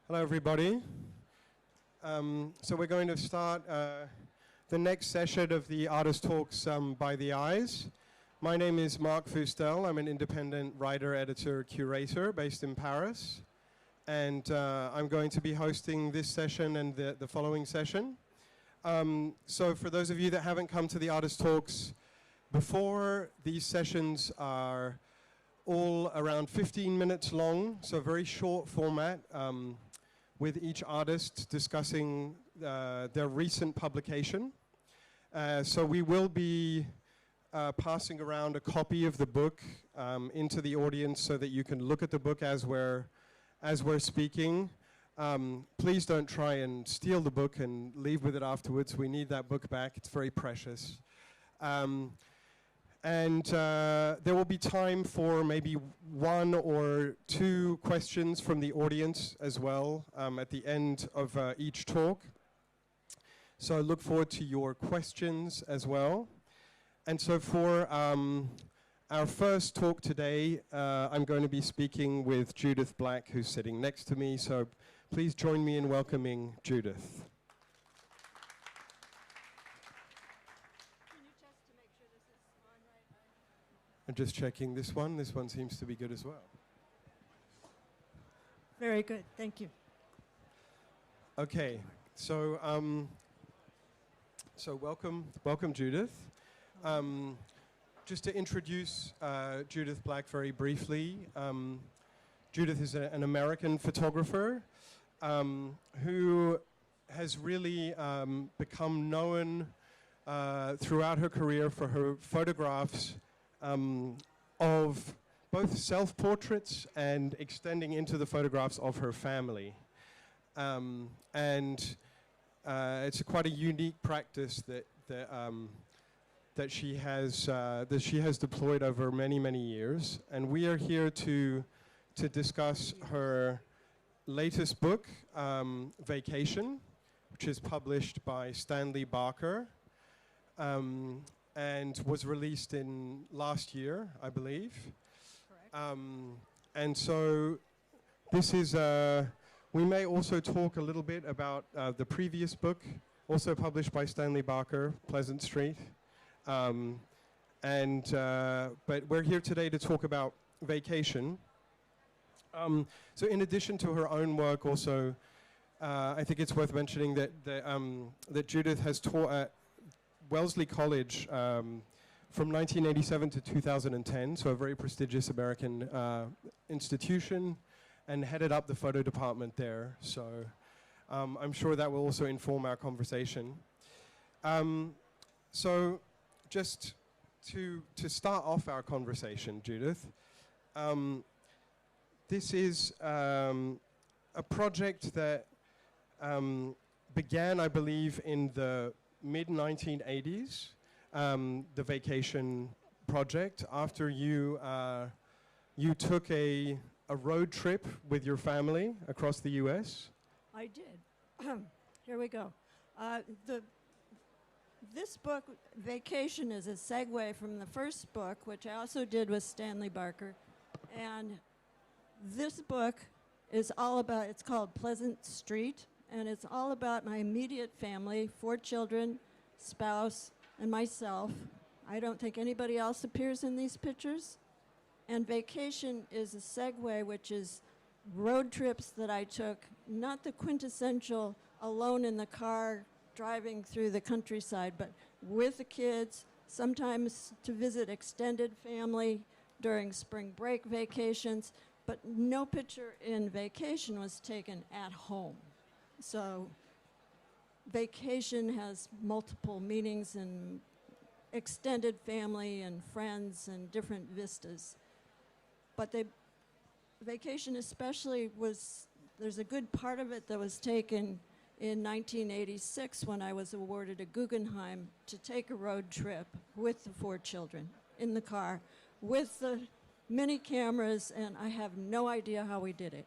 Hello, everybody. So we're going to start the next session of the Artist Talks by the Eyes. My name is Mark Fustel. I'm an independent writer, editor, curator based in Paris. And I'm going to be hosting this session and the following session. So for those of you that haven't come to the Artist Talks before, these sessions are all around 15 minutes long, so very short format, with each artist discussing their recent publication. So we will be passing around a copy of the book into the audience so that you can look at the book as we're speaking. Please don't try and steal the book and leave with it afterwards. We need that book back. It's very precious. And there will be time for maybe one or two questions from the audience as well at the end of each talk. So I look forward to your questions as well. And so for our first talk today, I'm going to be speaking with Judith Black, who's sitting next to me. So please join me in welcoming Judith. I'm just checking this one. This one seems to be good as well. Very good. Thank you. Okay. So, welcome, Judith. Just to introduce Judith Black very briefly, Judith is an American photographer who has really become known throughout her career for her photographs of both self-portraits and extending into the photographs of her family. And it's quite a unique practice that she has deployed over many, many years. And we are here to discuss her latest book, Vacation, which is published by Stanley Barker. And was released in last year, I believe. Correct. And so this is, we may also talk a little bit about the previous book, also published by Stanley Barker, Pleasant Street. But we're here today to talk about Vacation. So in addition to her own work also, I think it's worth mentioning that Judith has taught at Wellesley College from 1987 to 2010, so a very prestigious American institution, and headed up the photo department there. So I'm sure that will also inform our conversation. So just to start off our conversation, Judith, this is a project that began, I believe, in the mid-1980s, the Vacation project, after you took a road trip with your family across the U.S. I did. Here we go. This book, Vacation, is a segue from the first book, which I also did with Stanley Barker. And this book is all about, it's called Pleasant Street. And it's all about my immediate family, 4 children, spouse, and myself. I don't think anybody else appears in these pictures. And Vacation is a segue, which is road trips that I took, not the quintessential alone in the car driving through the countryside, but with the kids, sometimes to visit extended family during spring break vacations. But no picture in Vacation was taken at home. So Vacation has multiple meanings and extended family and friends and different vistas. But Vacation especially there's a good part of it that was taken in 1986 when I was awarded a Guggenheim to take a road trip with the 4 children in the car with the mini cameras, and I have no idea how we did it.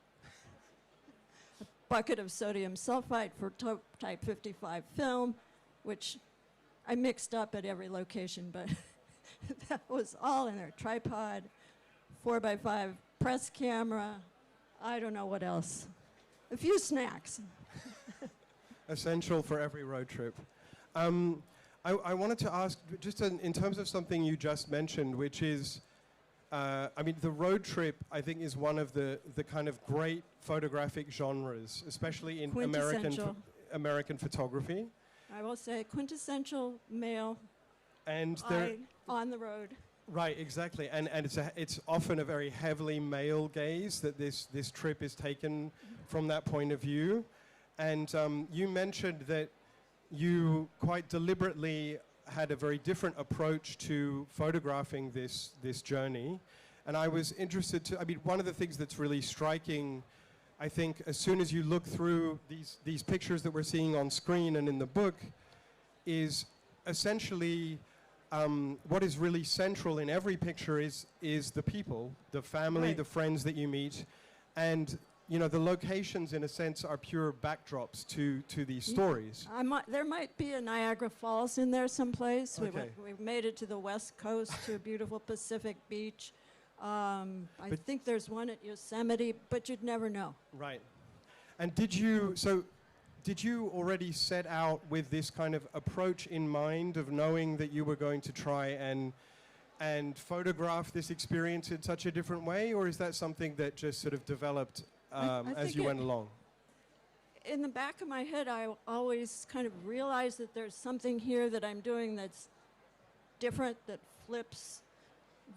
Bucket of sodium sulfite for type 55 film, which I mixed up at every location, but that was all in there. Tripod, 4x5 press camera, I don't know what else. A few snacks. Essential for every road trip. I wanted to ask, just in terms of something you just mentioned, which is, I mean, the road trip, I think, is one of the kind of great photographic genres, especially in American photography. I will say quintessential male and on the road. Right, exactly, and it's often a very heavily male gaze that this trip is taken from that point of view. And you mentioned that you quite deliberately had a very different approach to photographing this journey. And I was interested to, I mean, one of the things that's really striking, I think, as soon as you look through these pictures that we're seeing on screen and in the book, is essentially what is really central in every picture is the people, the family, the friends that you meet, and you know, the locations, in a sense, are pure backdrops to these stories. There might be a Niagara Falls in there someplace. Okay. We've made it to the West Coast, to a beautiful Pacific beach. I think there's one at Yosemite, but you'd never know. Right. And did you already set out with this kind of approach in mind of knowing that you were going to try and photograph this experience in such a different way, or is that something that just sort of developed as you went along? In the back of my head, I always kind of realize that there's something here that I'm doing that's different, that flips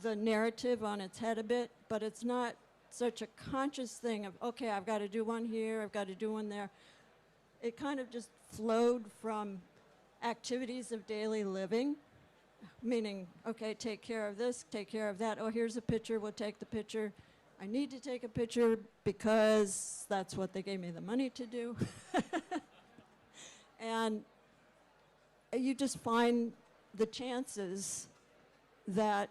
the narrative on its head a bit, but it's not such a conscious thing of, okay, I've got to do one here, I've got to do one there. It kind of just flowed from activities of daily living, meaning, okay, take care of this, take care of that. Oh, here's a picture, we'll take the picture. I need to take a picture because that's what they gave me the money to do. And you just find the chances that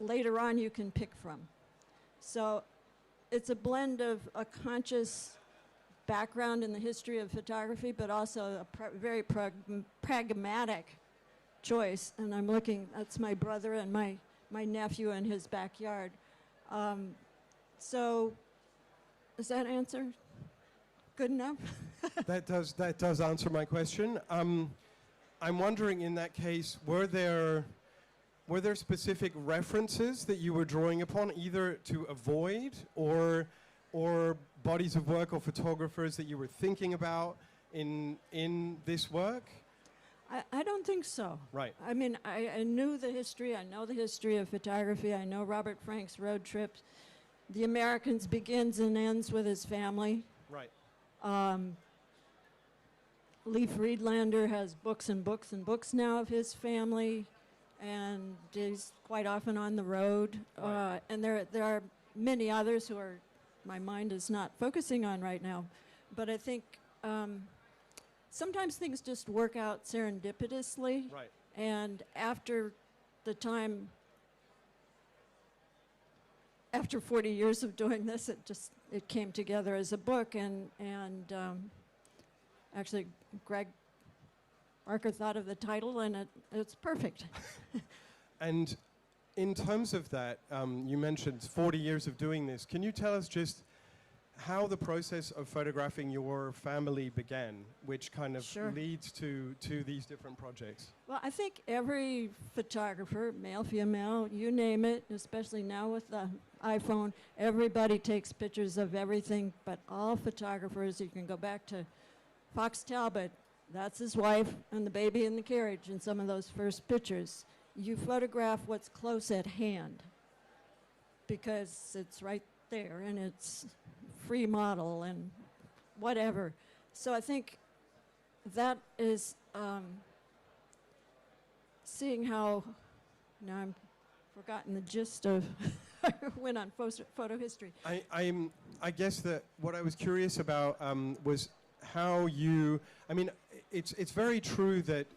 later on you can pick from. So it's a blend of a conscious background in the history of photography, but also a very pragmatic choice. And I'm looking, that's my brother and my nephew in his backyard. So, does that answer good enough? That does answer my question. I'm wondering, in that case, were there specific references that you were drawing upon, either to avoid or bodies of work or photographers that you were thinking about in this work? I don't think so. Right. I mean, I knew the history. I know the history of photography. I know Robert Frank's road trips. The Americans begins and ends with his family. Right. Lee Friedlander has books and books and books now of his family, and he's quite often on the road. Right. And there are many others who my mind is not focusing on right now. But I think sometimes things just work out serendipitously. Right. And after 40 years of doing this, it came together as a book, and actually Greg Barker thought of the title, and it's perfect. And in terms of that, you mentioned 40 years of doing this. Can you tell us just how the process of photographing your family began, which kind of leads to these different projects? Well, I think every photographer, male, female, you name it, especially now with the iPhone, everybody takes pictures of everything, but all photographers, you can go back to Fox Talbot, that's his wife and the baby in the carriage in some of those first pictures. You photograph what's close at hand because it's right there and it's free model and whatever. So I think that is seeing how, now I'm forgotten the gist of, I went on photo history. I guess that what I was curious about was how you, I mean, it's very true that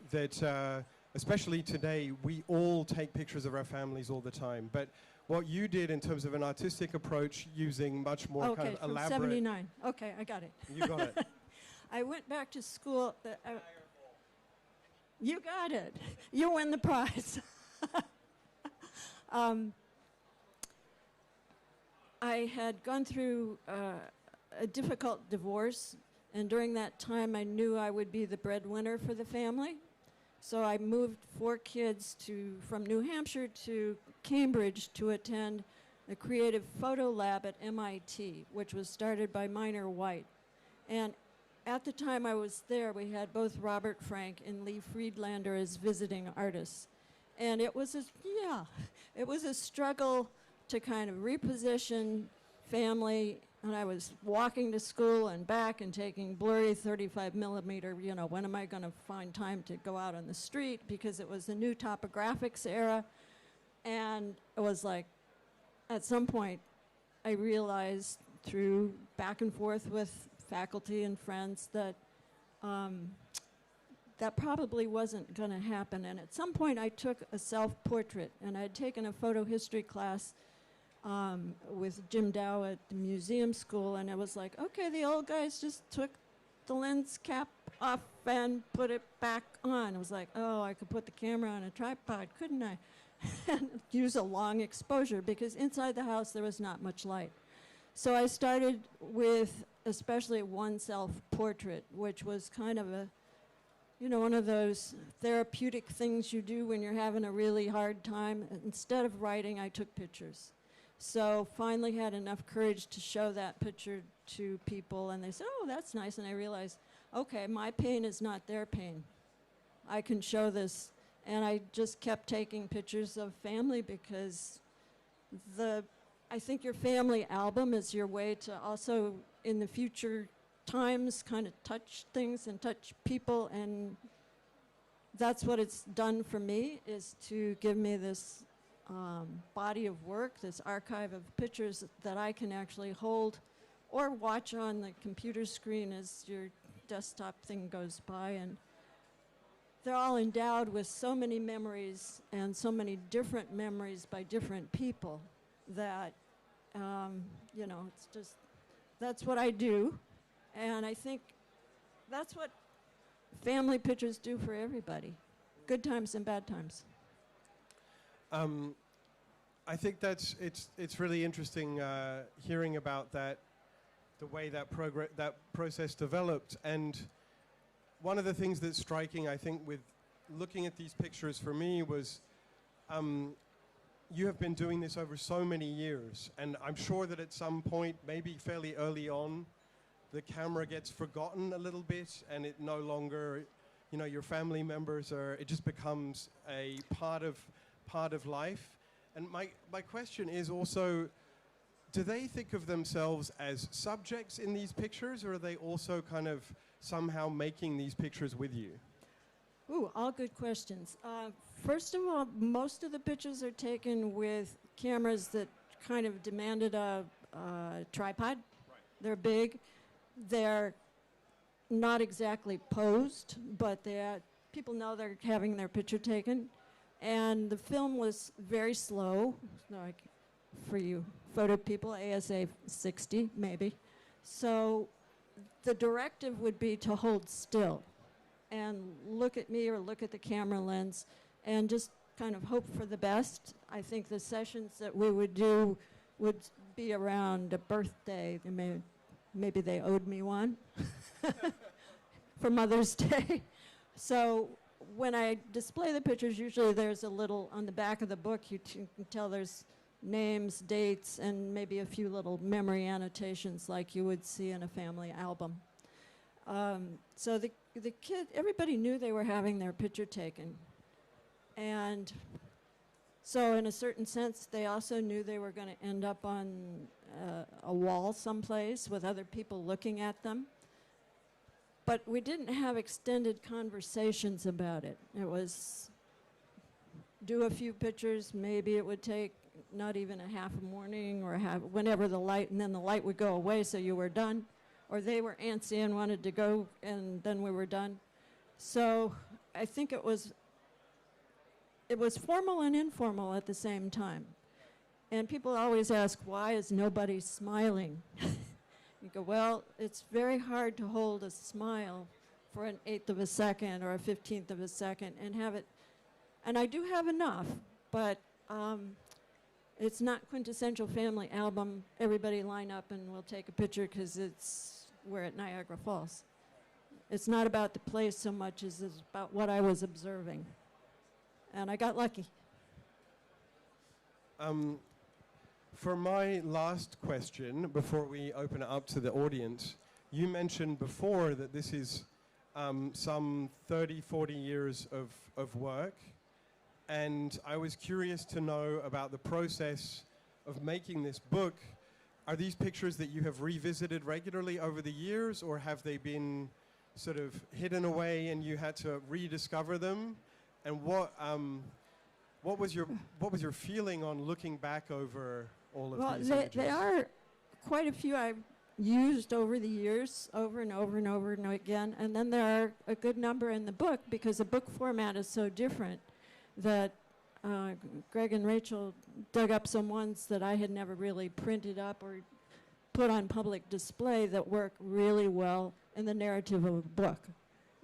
especially today, we all take pictures of our families all the time. But what you did in terms of an artistic approach, using much more kind of from elaborate... 79. Okay, I got it. You got it. I went back to school. You got it. You win the prize. I had gone through a difficult divorce, and during that time I knew I would be the breadwinner for the family. So I moved 4 kids from New Hampshire to Cambridge to attend the Creative Photo Lab at MIT, which was started by Minor White. And at the time I was there, we had both Robert Frank and Lee Friedlander as visiting artists. And it was a struggle to kind of reposition family. And I was walking to school and back and taking blurry 35 millimeter, when am I going to find time to go out on the street? Because it was the new topographics era. And it was like, at some point, I realized through back and forth with faculty and friends that that probably wasn't going to happen. And at some point, I took a self-portrait, and I'd taken a photo history class with Jim Dow at the museum school, and it was like, okay, the old guys just took the lens cap off and put it back on. It was like, oh, I could put the camera on a tripod, couldn't I? And use a long exposure, because inside the house there was not much light. So I started with especially one self-portrait, which was kind of a, one of those therapeutic things you do when you're having a really hard time. Instead of writing, I took pictures. So finally had enough courage to show that picture to people, and they said, oh, that's nice. And I realized, okay, my pain is not their pain. I can show this. And I just kept taking pictures of family, because I think your family album is your way to also, in the future times, kind of touch things and touch people. And that's what it's done for me, is to give me this body of work, this archive of pictures that I can actually hold or watch on the computer screen as your desktop thing goes by. And they're all endowed with so many memories, and so many different memories by different people, that, it's just, that's what I do. And I think that's what family pictures do for everybody, good times and bad times. I think it's really interesting hearing about that, the way that process developed. And one of the things that's striking, I think, with looking at these pictures for me was you have been doing this over so many years, and I'm sure that at some point, maybe fairly early on, the camera gets forgotten a little bit, and it no longer, your family members it just becomes a part of life. And my question is also, do they think of themselves as subjects in these pictures, or are they also kind of somehow making these pictures with you? Ooh, all good questions. First of all, most of the pictures are taken with cameras that kind of demanded a tripod. Right. They're big. They're not exactly posed, but people know they're having their picture taken. And the film was very slow, like for you photo people, ASA 60 maybe. So the directive would be to hold still and look at me or look at the camera lens and just kind of hope for the best. I think the sessions that we would do would be around a birthday. Maybe they owed me one for Mother's Day. So when I display the pictures, usually there's a little, on the back of the book, you can tell there's names, dates, and maybe a few little memory annotations like you would see in a family album. So the kid, everybody knew they were having their picture taken. And so in a certain sense, they also knew they were going to end up on a wall someplace with other people looking at them. But we didn't have extended conversations about it. It was do a few pictures, maybe it would take not even a half a morning or whenever the light, and then the light would go away so you were done. Or they were antsy and wanted to go, and then we were done. So I think it was formal and informal at the same time. And people always ask, why is nobody smiling? You go, well, it's very hard to hold a smile for an 1/8 of a second or a 15th of a second and have it, and I do have enough, but it's not quintessential family album, everybody line up and we'll take a picture because we're at Niagara Falls. It's not about the place so much as it's about what I was observing. And I got lucky. For my last question, before we open it up to the audience, you mentioned before that this is some 30, 40 years of work. And I was curious to know about the process of making this book. Are these pictures that you have revisited regularly over the years, or have they been sort of hidden away and you had to rediscover them? And what was your feeling on looking back over all of these images? They are quite a few I've used over the years, over and over and over and again. And then there are a good number in the book because the book format is so different that Greg and Rachel dug up some ones that I had never really printed up or put on public display that work really well in the narrative of a book.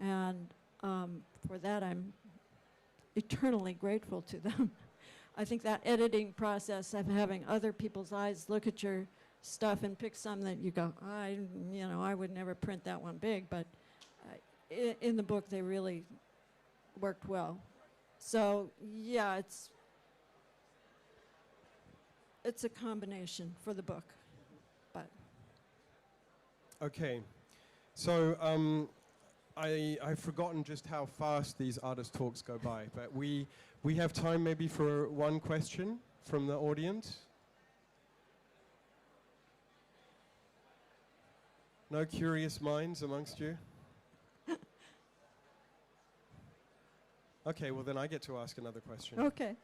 And for that, I'm eternally grateful to them. I think that editing process of having other people's eyes look at your stuff and pick some that you go, I would never print that one big, but in the book they really worked well. So yeah, it's a combination for the book, but. Okay, so I've forgotten just how fast these artist talks go by, but we have time maybe for one question from the audience. No curious minds amongst you? Okay, well then I get to ask another question. Okay.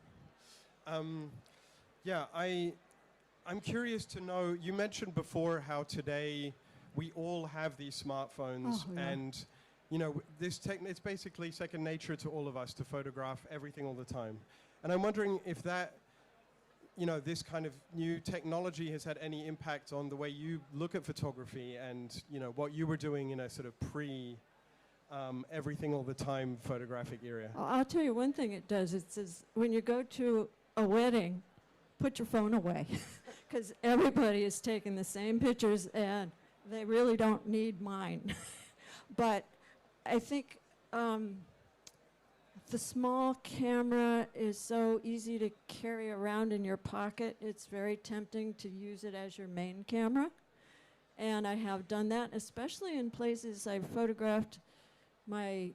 Yeah, I'm curious to know, you mentioned before how today we all have these smartphones and it's basically second nature to all of us to photograph everything all the time. And I'm wondering if that, this kind of new technology has had any impact on the way you look at photography and, what you were doing in a sort of everything all the time photographic era. I'll tell you one thing it does. It says when you go to a wedding, put your phone away because everybody is taking the same pictures and they really don't need mine. But I think the small camera is so easy to carry around in your pocket. It's very tempting to use it as your main camera. And I have done that, especially in places I've photographed my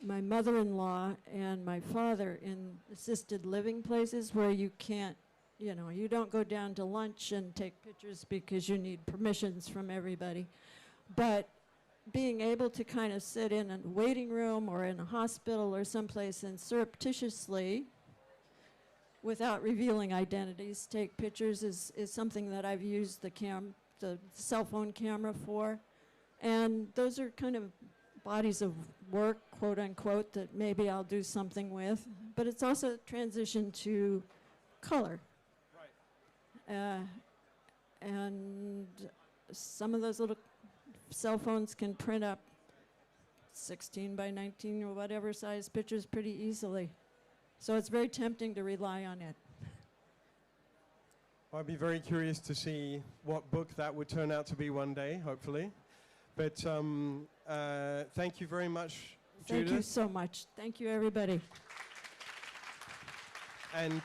mother-in-law and my father in assisted living places where you can't, you don't go down to lunch and take pictures because you need permissions from everybody. But being able to kind of sit in a waiting room or in a hospital or someplace and surreptitiously, without revealing identities, take pictures is something that I've used the cell phone camera for. And those are kind of bodies of work, quote unquote, that maybe I'll do something with. But it's also a transition to color. Right. And some of those little cell phones can print up 16 by 19 or whatever size pictures pretty easily. So it's very tempting to rely on it. I'd be very curious to see what book that would turn out to be one day, hopefully. But thank you very much, Judith. Thank you so much. Thank you, everybody. And